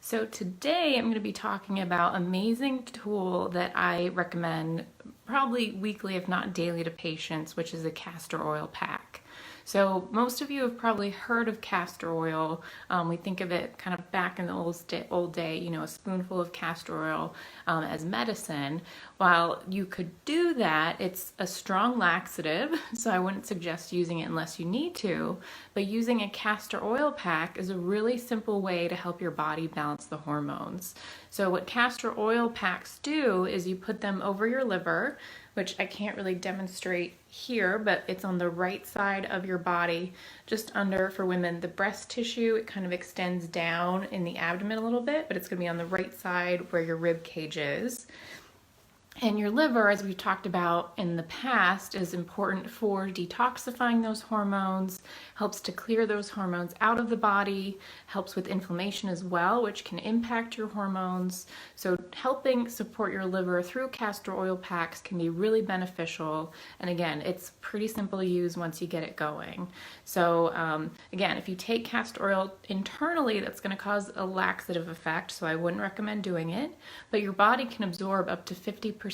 So today I'm going to be talking about an amazing tool that I recommend probably weekly, if not daily, to patients, which is a castor oil pack. So most of you have probably heard of castor oil. We think of it kind of back in the old day, you know, a spoonful of castor oil as medicine. While you could do that, it's a strong laxative, so I wouldn't suggest using it unless you need to. But using a castor oil pack is a really simple way to help your body balance the hormones. So what castor oil packs do is you put them over your liver, which I can't really demonstrate here, but it's on the right side of your body, just under, for women, the breast tissue. It kind of extends down in the abdomen a little bit, but it's going to be on the right side where your rib cage is. And your liver, as we've talked about in the past, is important for detoxifying those hormones, helps to clear those hormones out of the body, helps with inflammation as well, which can impact your hormones. So helping support your liver through castor oil packs can be really beneficial. And again, it's pretty simple to use once you get it going. So again, if you take castor oil internally, that's going to cause a laxative effect, so I wouldn't recommend doing it. But your body can absorb up to 50%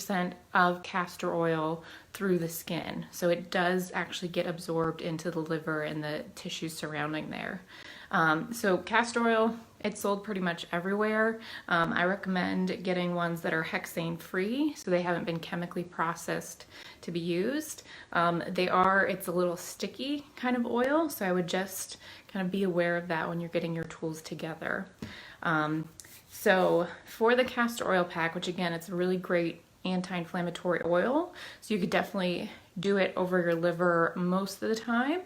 of castor oil through the skin. So it does actually get absorbed into the liver and the tissues surrounding there. So castor oil, it's sold pretty much everywhere. I recommend getting ones that are hexane free, so they haven't been chemically processed to be used. It's a little sticky kind of oil, so I would just kind of be aware of that when you're getting your tools together. So for the castor oil pack, which again, it's a really great anti-inflammatory oil, so you could definitely do it over your liver most of the time.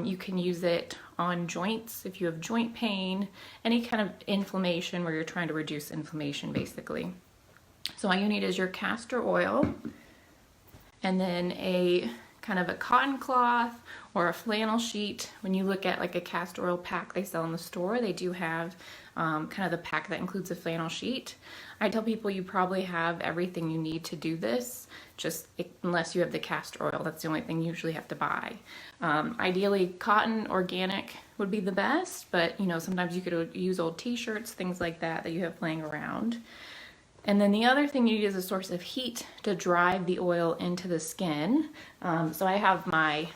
You can use it on joints if you have joint pain, any kind of inflammation where you're trying to reduce inflammation basically. So all you need is your castor oil and then a kind of a cotton cloth or a flannel sheet. When you look at like a castor oil pack they sell in the store, they do have kind of the pack that includes a flannel sheet. I tell people you probably have everything you need to do this, unless you have the castor oil. That's the only thing you usually have to buy. Ideally, cotton organic would be the best, but you know, sometimes you could use old t-shirts, things like that you have laying around. And then the other thing you need is a source of heat to drive the oil into the skin. So I have my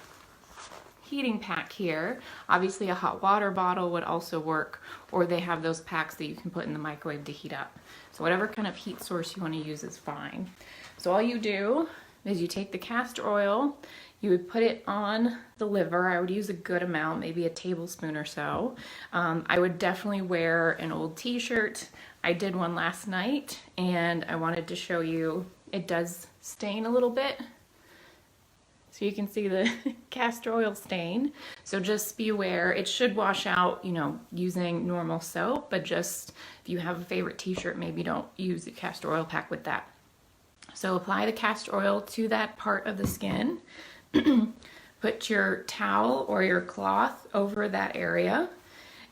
heating pack here. Obviously a hot water bottle would also work, or they have those packs that you can put in the microwave to heat up. So whatever kind of heat source you want to use is fine. So all you do is you take the castor oil, you would put it on the liver. I would use a good amount, maybe a tablespoon or so. I would definitely wear an old t-shirt. I did one last night and I wanted to show you, it does stain a little bit. So you can see the castor oil stain. So just be aware, it should wash out, you know, using normal soap, but just if you have a favorite t-shirt, maybe don't use the castor oil pack with that. So apply the castor oil to that part of the skin. Put your towel or your cloth over that area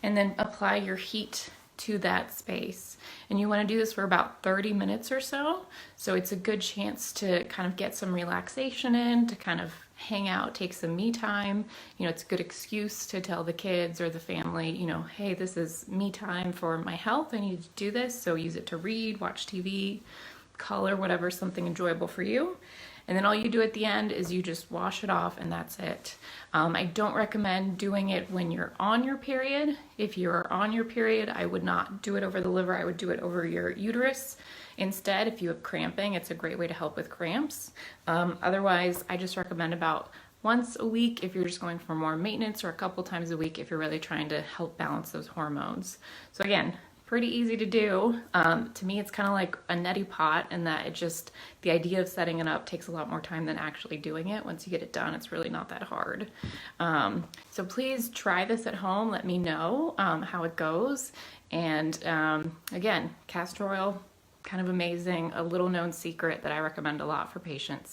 and then apply your heat to that space. And you want to do this for about 30 minutes or so. So it's a good chance to kind of get some relaxation in, to kind of hang out, take some me time. You know, it's a good excuse to tell the kids or the family, you know, hey, this is me time for my health. I need to do this. So use it to read, watch TV, color, whatever, something enjoyable for you. And then all you do at the end is you just wash it off and that's it. I don't recommend doing it when you're on your period. If you're on your period, I would not do it over the liver. I would do it over your uterus. Instead, if you have cramping, it's a great way to help with cramps. Otherwise, I just recommend about once a week if you're just going for more maintenance, or a couple times a week if you're really trying to help balance those hormones. So again, pretty easy to do. To me, it's kind of like a neti pot in that the idea of setting it up takes a lot more time than actually doing it. Once you get it done, it's really not that hard. So please try this at home. Let me know how it goes. And again, castor oil, kind of amazing, a little known secret that I recommend a lot for patients.